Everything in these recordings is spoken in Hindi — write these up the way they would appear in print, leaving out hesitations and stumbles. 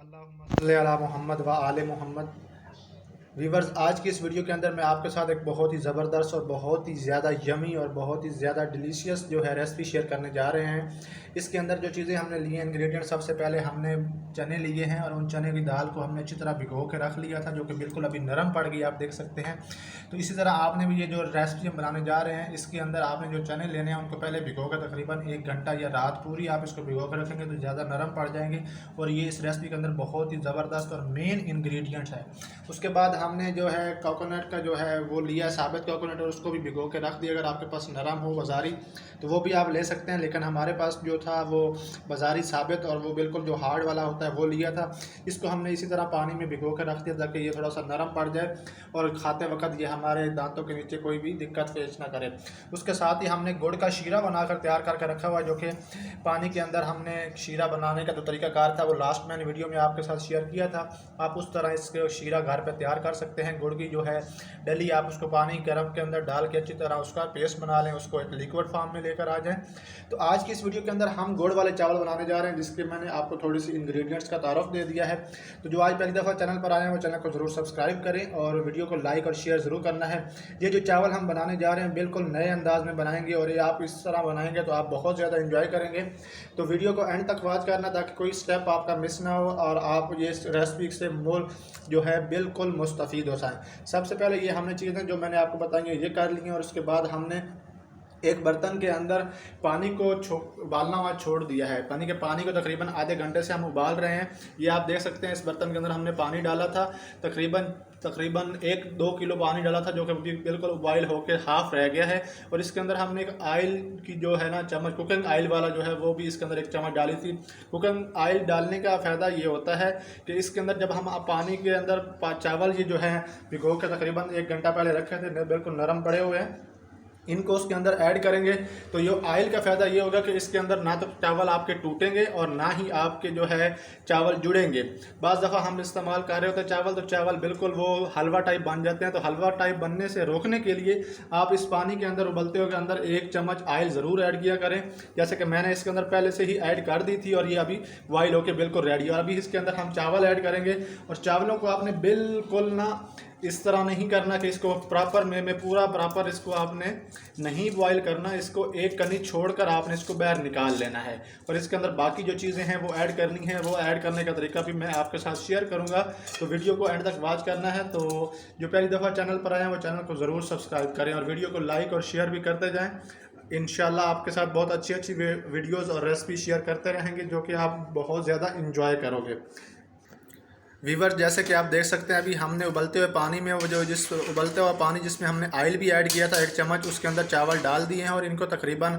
अल्लाहुम्मा सल्ली अला मोहम्मद व आले मोहम्मद। वीवर्स, आज की इस वीडियो के अंदर मैं आपके साथ एक बहुत ही ज़बरदस्त और बहुत ही ज़्यादा यमी और बहुत ही ज़्यादा डिलीशियस जो है रेसिपी शेयर करने जा रहे हैं। इसके अंदर जो चीज़ें हमने ली हैं इंग्रेडिएंट, सबसे पहले हमने चने लिए हैं और उन चने की दाल को हमने अच्छी तरह भिगो के रख लिया था, जो कि बिल्कुल अभी नरम पड़ गई, आप देख सकते हैं। तो इसी तरह आपने भी ये जो रेसिपी हम बनाने जा रहे हैं, इसके अंदर आपने जो चने लेने हैं उनको पहले भिगो कर तकरीबन 1 घंटा या रात पूरी आप इसको भिगो कर रखेंगे तो ज़्यादा नरम पड़ जाएंगे और ये इस रेसिपी के अंदर बहुत ही ज़बरदस्त और मेन इंग्रेडिएंट्स है। उसके बाद हमने जो है कोकोनट का जो है वो लिया, साबित कोकोनट, और उसको भी भिगो के रख दिया। अगर आपके पास नरम हो बाज़ारी तो वो भी आप ले सकते हैं, लेकिन हमारे पास जो था वो बाज़ारी साबित और वो बिल्कुल जो हार्ड वाला होता है वो लिया था। इसको हमने इसी तरह पानी में भिगो के रख दिया ताकि ये थोड़ा सा नरम पड़ जाए और खाते वक्त ये हमारे दांतों के नीचे कोई भी दिक्कत फेस ना करे। उसके साथ ही हमने गुड़ का शीरा बनाकर तैयार करके रखा हुआ है, जो कि पानी के अंदर हमने शीरा बनाने का जो तरीकाकार था वो लास्ट मैंने वीडियो में आपके साथ शेयर किया था। आप उस तरह इसके शीरा घर पर तैयार कर सकते हैं। गुड़ की जो है डली आप उसको पानी गर्म के अंदर डाल के अच्छी तरह उसका पेस्ट बना लें, उसको एक लिक्विड फॉर्म में लेकर आ जाएं। तो आज की इस वीडियो के अंदर हम गुड़ वाले चावल बनाने जा रहे हैं, जिसके मैंने आपको थोड़ी सी इंग्रेडिएंट्स का तारुफ दे दिया है। तो जो आज पहली दफ़ा चैनल पर आए हैं वो चैनल को ज़रूर सब्सक्राइब करें और वीडियो को लाइक और शेयर ज़रूर करना है। ये जो चावल हम बनाने जा रहे हैं बिल्कुल नए अंदाज में बनाएंगे और ये आप इस तरह बनाएंगे तो आप बहुत ज़्यादा इंजॉय करेंगे। तो वीडियो को एंड तक वॉच करना ताकि कोई स्टेप आपका मिस ना हो और आप ये रेसिपी से मोल जो है बिल्कुल मुस्तफ़ीद हो जाए। सबसे पहले ये हमने चीज़ें जो मैंने आपको बताई हैं ये कर ली हैं और उसके बाद हमने एक बर्तन के अंदर पानी को उबालना हुआ छोड़ दिया है। पानी को तकरीबन आधे घंटे से हम उबाल रहे हैं। ये आप देख सकते हैं, इस बर्तन के अंदर हमने पानी डाला था, तकरीबन 1-2 किलो पानी डाला था, जो कि बिल्कुल बॉयल होकर हाफ रह गया है। और इसके अंदर हमने एक ऑयल की जो है ना चम्मच, कुकिंग ऑयल वाला जो है वो भी इसके अंदर 1 चम्मच डाली थी। कुकिंग ऑयल डालने का फ़ायदा ये होता है कि इसके अंदर जब हम पानी के अंदर चावल ये जो है भिगो के तकरीबन 1 घंटा पहले रखे थे, बिल्कुल नरम पड़े हुए हैं, इनको उसके अंदर ऐड करेंगे तो ये ऑयल का फ़ायदा ये होगा कि इसके अंदर ना तो चावल आपके टूटेंगे और ना ही आपके जो है चावल जुड़ेंगे। बाज़ दफ़ा हम इस्तेमाल कर रहे होते हैं चावल तो चावल बिल्कुल वो हलवा टाइप बन जाते हैं। तो हलवा टाइप बनने से रोकने के लिए आप इस पानी के अंदर उबलते हुए के अंदर 1 चम्मच ऑयल ज़रूर ऐड किया करें, जैसे कि मैंने इसके अंदर पहले से ही ऐड कर दी थी और ये अभी बॉयल होकर बिल्कुल रेडी। और अभी इसके अंदर हम चावल ऐड करेंगे और चावलों को आपने बिल्कुल ना इस तरह नहीं करना कि इसको प्रॉपर में पूरा प्रॉपर इसको आपने नहीं बॉईल करना। इसको एक कनी छोड़कर आपने इसको बाहर निकाल लेना है और इसके अंदर बाकी जो चीज़ें हैं वो ऐड करनी है। वो ऐड करने का तरीका भी मैं आपके साथ शेयर करूंगा, तो वीडियो को एंड तक वॉच करना है। तो जो पहली दफ़ा चैनल पर आए हैं वो चैनल को ज़रूर सब्सक्राइब करें और वीडियो को लाइक और शेयर भी करते जाएँ। इंशाल्लाह आपके साथ बहुत अच्छी वीडियोज़ और रेसिपी शेयर करते रहेंगे, जो कि आप बहुत ज़्यादा इंजॉय करोगे। वीवर, जैसे कि आप देख सकते हैं अभी हमने उबलते हुए पानी में वो जिस उबलते हुआ पानी जिसमें हमने ऑयल भी ऐड किया था 1 चम्मच, उसके अंदर चावल डाल दिए हैं और इनको तकरीबन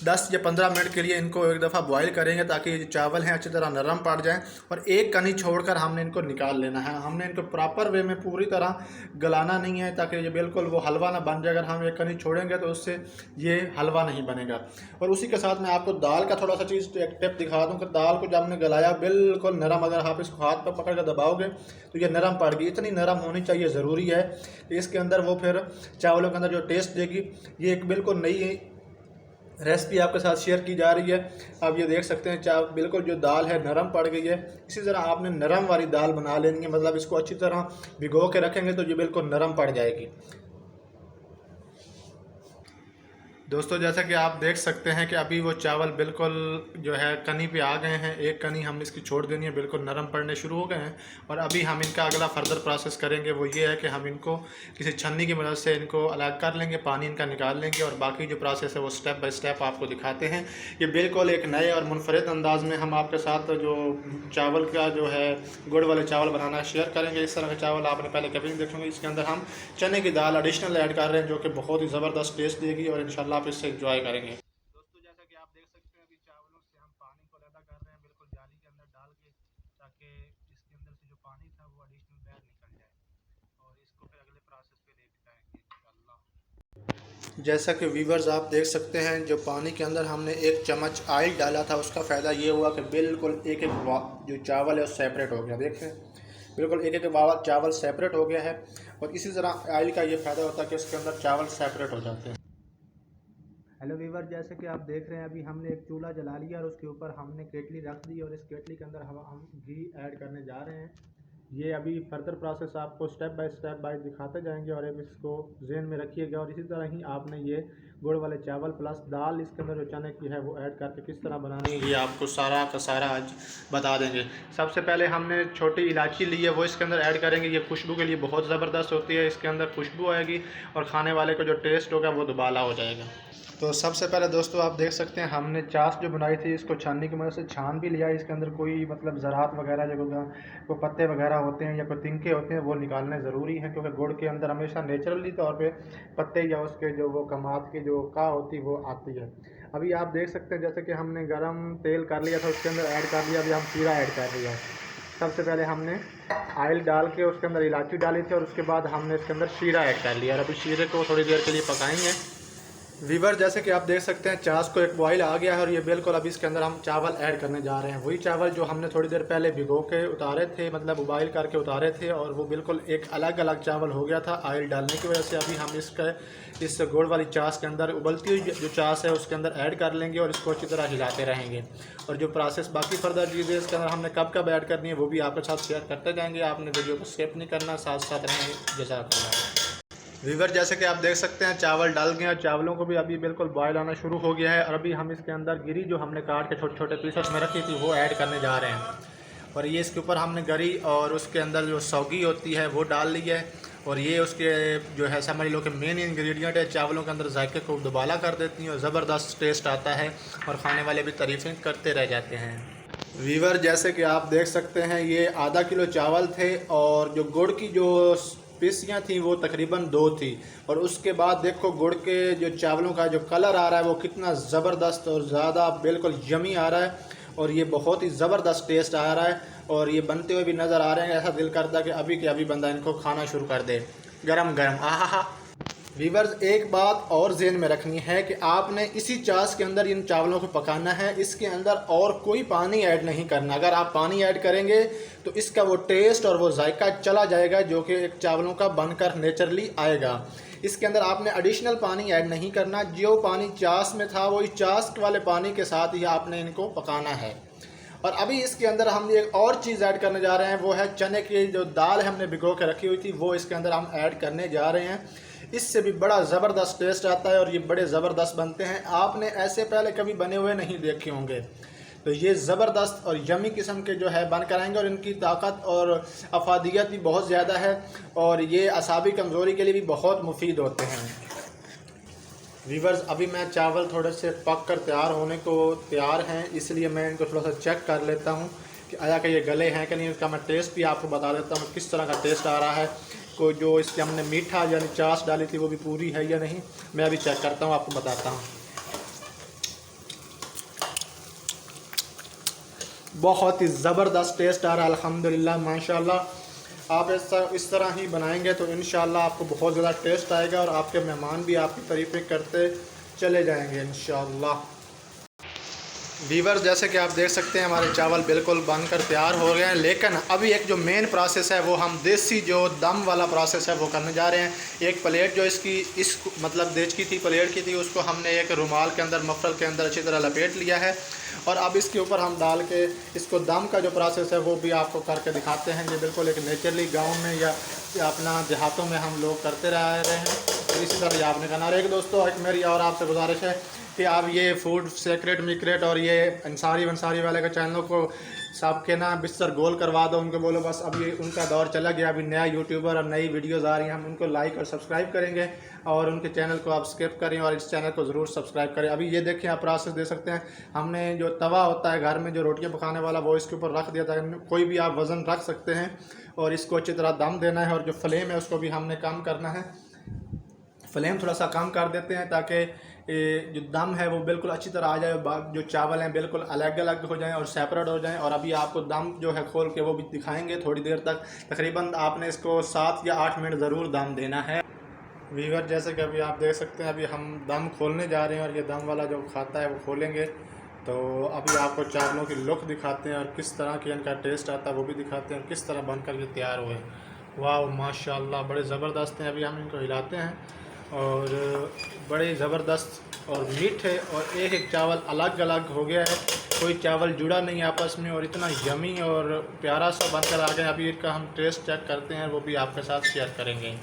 10 या 15 मिनट के लिए इनको एक दफ़ा बॉईल करेंगे ताकि ये चावल हैं अच्छी तरह नरम पड़ जाएं और एक कनी छोड़कर हमने इनको निकाल लेना है। हमने इनको प्रॉपर वे में पूरी तरह गलाना नहीं है ताकि ये बिल्कुल वो हलवा ना बन जाए। अगर हम एक कनी छोड़ेंगे तो उससे ये हलवा नहीं बनेगा। और उसी के साथ मैं आपको दाल का थोड़ा सा चीज़ एक टिप दिखा दूँ कि दाल को जब हमने गलाया बिल्कुल नरम, अगर आप इसको हाथ पर पकड़ कर दबाओगे तो ये नरम पड़ गई। इतनी नरम होनी चाहिए, ज़रूरी है कि इसके अंदर वो फिर चावलों के अंदर जो टेस्ट देगी। ये एक बिल्कुल नई रेसिपी आपके साथ शेयर की जा रही है। आप ये देख सकते हैं बिल्कुल जो दाल है नरम पड़ गई है। इसी तरह आपने नरम वाली दाल बना लेनी है, मतलब इसको अच्छी तरह भिगो के रखेंगे तो ये बिल्कुल नरम पड़ जाएगी। दोस्तों, जैसा कि आप देख सकते हैं कि अभी वो चावल बिल्कुल जो है कनी पे आ गए हैं। एक कनी हम इसकी छोड़ देनी है, बिल्कुल नरम पड़ने शुरू हो गए हैं। और अभी हम इनका अगला फर्दर प्रोसेस करेंगे, वो ये है कि हम इनको किसी छन्नी की मदद से इनको अलग कर लेंगे, पानी इनका निकाल लेंगे और बाकी जो प्रोसेस है वो स्टेप बाय स्टेप आपको दिखाते हैं। ये बिल्कुल एक नए और मुनफरिद अंदाज में हम आपके साथ जो चावल का जो है गुड़ वाले चावल बनाना शेयर करेंगे। इस तरह के चावल आपने पहले कभी नहीं देखे होंगे। इसके अंदर हम चने की दाल एडिशनल ऐड कर रहे हैं, जो कि बहुत ही ज़बरदस्त टेस्ट देगी और इंशाल्लाह आप इससे एंजॉय करेंगे। दोस्तों, जैसा कि आप देख सकते हैं अभी चावलों से हम पानी को अलग कर रहे हैं, बिल्कुल जाली के अंदर डाल के, ताकि इसके अंदर से जो पानी था वो एडिशनल बाहर निकल जाए और इसको फिर अगले प्रोसेस पे लेके जाएंगे इंशाल्लाह। जैसा कि व्यूअर्स आप देख सकते हैं, जो पानी के अंदर हमने 1 चम्मच ऑयल डाला था उसका फ़ायदा ये हुआ कि बिल्कुल एक जो चावल है वो सेपरेट हो गया। देखें, बिल्कुल एक चावल सेपरेट हो गया है। और इसी तरह ऑयल का ये फ़ायदा होता है कि इसके अंदर चावल सेपरेट हो जाते हैं। हेलो वीवर, जैसे कि आप देख रहे हैं अभी हमने एक चूल्हा जला लिया और उसके ऊपर हमने केटली रख दी और इस केटली के अंदर हम घी ऐड करने जा रहे हैं। ये अभी फर्दर प्रोसेस आपको स्टेप बाय दिखाते जाएंगे और अब इसको ज़हन में रखिएगा। और इसी तरह ही आपने ये गुड़ वाले चावल प्लस दाल इसके अंदर जो चने की है वो ऐड करके किस तरह बनानी है ये आपको सारा का सारा आज बता देंगे। सबसे पहले हमने छोटी इलायची ली है, वो इसके अंदर ऐड करेंगे। ये खुशबू के लिए बहुत ज़बरदस्त होती है, इसके अंदर खुशबू आएगी और खाने वाले का जो टेस्ट होगा वो दुबाला हो जाएगा। तो सबसे पहले दोस्तों आप देख सकते हैं हमने चाश जो बनाई थी इसको छाननी की मदद से छान भी लिया। इसके अंदर कोई मतलब ज़रात वगैरह जो कोई पत्ते वगैरह होते हैं या कोई तिनके होते हैं वो निकालने ज़रूरी हैं, क्योंकि गुड़ के अंदर हमेशा नेचुरली तौर पे पत्ते या उसके जो वो कमात की जो का होती वो आती है। अभी आप देख सकते हैं जैसे कि हमने गर्म तेल कर लिया था, उसके अंदर ऐड कर लिया। अभी हम शीरा ऐड कर लिया। सबसे पहले हमने ऑयल डाल के उसके अंदर इलायची डाली थी और उसके बाद हमने इसके अंदर शीरा ऐड कर लिया और अभी शीरे को थोड़ी देर के लिए पकाएंगे। वीवर, जैसे कि आप देख सकते हैं चाश को एक बॉयल आ गया है और ये बिल्कुल अभी इसके अंदर हम चावल ऐड करने जा रहे हैं। वही चावल जो हमने थोड़ी देर पहले भिगो के उतारे थे, मतलब बॉयल करके उतारे थे, और वो बिल्कुल एक अलग अलग चावल हो गया था ऑयल डालने की वजह से। अभी हम इस गुड़ वाली चाश के अंदर उबलती हुई जो चाश है उसके अंदर ऐड कर लेंगे और इसको अच्छी तरह हिलाते रहेंगे। और जो प्रोसेस बाकी फर्दर चीज़ें इसके अंदर हमने कब कब ऐड करनी है वो भी आपके साथ शेयर करते जाएंगे। आपने वीडियो को स्किप नहीं करना, साथ साथ रहेंगे। जज़ाकल्लाह। वीवर, जैसे कि आप देख सकते हैं चावल डाल गए और चावलों को भी अभी बिल्कुल बॉयल आना शुरू हो गया है और अभी हम इसके अंदर गिरी जो हमने काट के छोटे छोटे पीसेस में रखी थी वो ऐड करने जा रहे हैं। और ये इसके ऊपर हमने गरी और उसके अंदर जो सौगी होती है वो डाल ली है और ये उसके जो है समझ लो कि मेन इंग्रेडिएंट है। चावलों के अंदर जायके को दुबाला कर देती हैं और ज़बरदस्त टेस्ट आता है और खाने वाले भी तारीफ़ें करते रह जाते हैं। वीवर, जैसे कि आप देख सकते हैं ये आधा किलो चावल थे और जो गुड़ की जो पीसियाँ थी वो तकरीबन 2 थी। और उसके बाद देखो गुड़ के जो चावलों का जो कलर आ रहा है वो कितना ज़बरदस्त और ज़्यादा बिल्कुल यमी आ रहा है और ये बहुत ही ज़बरदस्त टेस्ट आ रहा है और ये बनते हुए भी नज़र आ रहे हैं। ऐसा दिल करता है कि अभी के अभी बंदा इनको खाना शुरू कर दे गरम गरम। आहा। वीवर्स, एक बात और ज़हन में रखनी है कि आपने इसी चाश के अंदर इन चावलों को पकाना है, इसके अंदर और कोई पानी ऐड नहीं करना। अगर आप पानी ऐड करेंगे तो इसका वो टेस्ट और वो जायका चला जाएगा जो कि एक चावलों का बनकर नेचुरली आएगा। इसके अंदर आपने एडिशनल पानी ऐड नहीं करना। जो पानी चाश में था वही चाश वाले पानी के साथ ही आपने इनको पकाना है। और अभी इसके अंदर हम एक और चीज़ ऐड करने जा रहे हैं, वो है चने की जो दाल हमने भिगो के रखी हुई थी वो इसके अंदर हम ऐड करने जा रहे हैं। इससे भी बड़ा ज़बरदस्त टेस्ट आता है और ये बड़े ज़बरदस्त बनते हैं। आपने ऐसे पहले कभी बने हुए नहीं देखे होंगे। तो ये ज़बरदस्त और यमी किस्म के जो है बन कर आएंगे और इनकी ताकत और अफादियत भी बहुत ज़्यादा है और ये असाबी कमज़ोरी के लिए भी बहुत मुफीद होते हैं। वीवर्स, अभी मैं चावल थोड़े से पक कर तैयार होने को तैयार हैं, इसलिए मैं इनको थोड़ा सा चेक कर लेता हूँ कि आया कि ये गले हैं कि नहीं। इसका मैं टेस्ट भी आपको बता देता हूँ किस तरह का टेस्ट आ रहा है। को जो इसके हमने मीठा यानी चाश डाली थी वो भी पूरी है या नहीं, मैं अभी चेक करता हूँ, आपको बताता हूँ। बहुत ही ज़बरदस्त टेस्ट आ रहा है अल्हम्दुलिल्लाह माशाल्लाह। आप इस तरह ही बनाएंगे तो इंशाल्लाह आपको बहुत ज़्यादा टेस्ट आएगा और आपके मेहमान भी आपकी तारीफ़ें करते चले जाएंगे इंशाल्लाह। वीवर्स, जैसे कि आप देख सकते हैं हमारे चावल बिल्कुल बनकर तैयार हो गए हैं, लेकिन अभी एक जो मेन प्रोसेस है वो हम देसी जो दम वाला प्रोसेस है वो करने जा रहे हैं। एक प्लेट जो इस मतलब देच की थी, प्लेट की थी, उसको हमने एक रुमाल के अंदर मफरल के अंदर अच्छी तरह लपेट लिया है और अब इसके ऊपर हम डाल के इसको दम का जो प्रोसेस है वो भी आपको करके दिखाते हैं। ये बिल्कुल एक नेचुरली गाँव में या अपना देहातों में हम लोग करते रह रहे हैं और इसी तरह आपने करना। और एक दोस्तों, एक मेरी और आपसे गुजारिश है कि आप ये फूड सीक्रेट मीक्रेट और ये अंसारी वाले का चैनलों को सबके ना बिस्तर गोल करवा दो। उनको बोलो बस अब ये उनका दौर चला गया, अभी नया यूट्यूबर और नई वीडियोस आ रही हैं, हम उनको लाइक और सब्सक्राइब करेंगे और उनके चैनल को आप स्किप करें और इस चैनल को ज़रूर सब्सक्राइब करें। अभी ये देखें, आप प्रोसेस दे सकते हैं। हमने जो तवा होता है घर में जो रोटियाँ पकाने वाला वो इसके ऊपर रख दिया था। कोई भी आप वज़न रख सकते हैं और इसको अच्छी तरह दम देना है और जो फ्लेम है उसको भी हमने कम करना है। फ्लेम थोड़ा सा कम कर देते हैं ताकि जो दम है वो बिल्कुल अच्छी तरह आ जाए, जो चावल हैं बिल्कुल अलग अलग हो जाएं और सेपरेट हो जाएं। और अभी आपको दम जो है खोल के वो भी दिखाएंगे थोड़ी देर तक। तकरीबन आपने इसको 7 या 8 मिनट ज़रूर दम देना है। वीवर, जैसे कि अभी आप देख सकते हैं अभी हम दम खोलने जा रहे हैं और ये दम वाला जो खाता है वो खोलेंगे तो अभी आपको चावलों की लुक दिखाते हैं और किस तरह की इनका टेस्ट आता है वो भी दिखाते हैं, किस तरह बनकर ये तैयार हुए। वाह माशाल्लाह, बड़े ज़बरदस्त हैं। अभी हम इनको हिलाते हैं और बड़े ज़बरदस्त और मीठे और एक एक चावल अलग अलग हो गया है, कोई चावल जुड़ा नहीं आपस में, और इतना यमी और प्यारा सा बनकर आ गया। अभी इसका हम टेस्ट चेक करते हैं, वो भी आपके साथ शेयर करेंगे।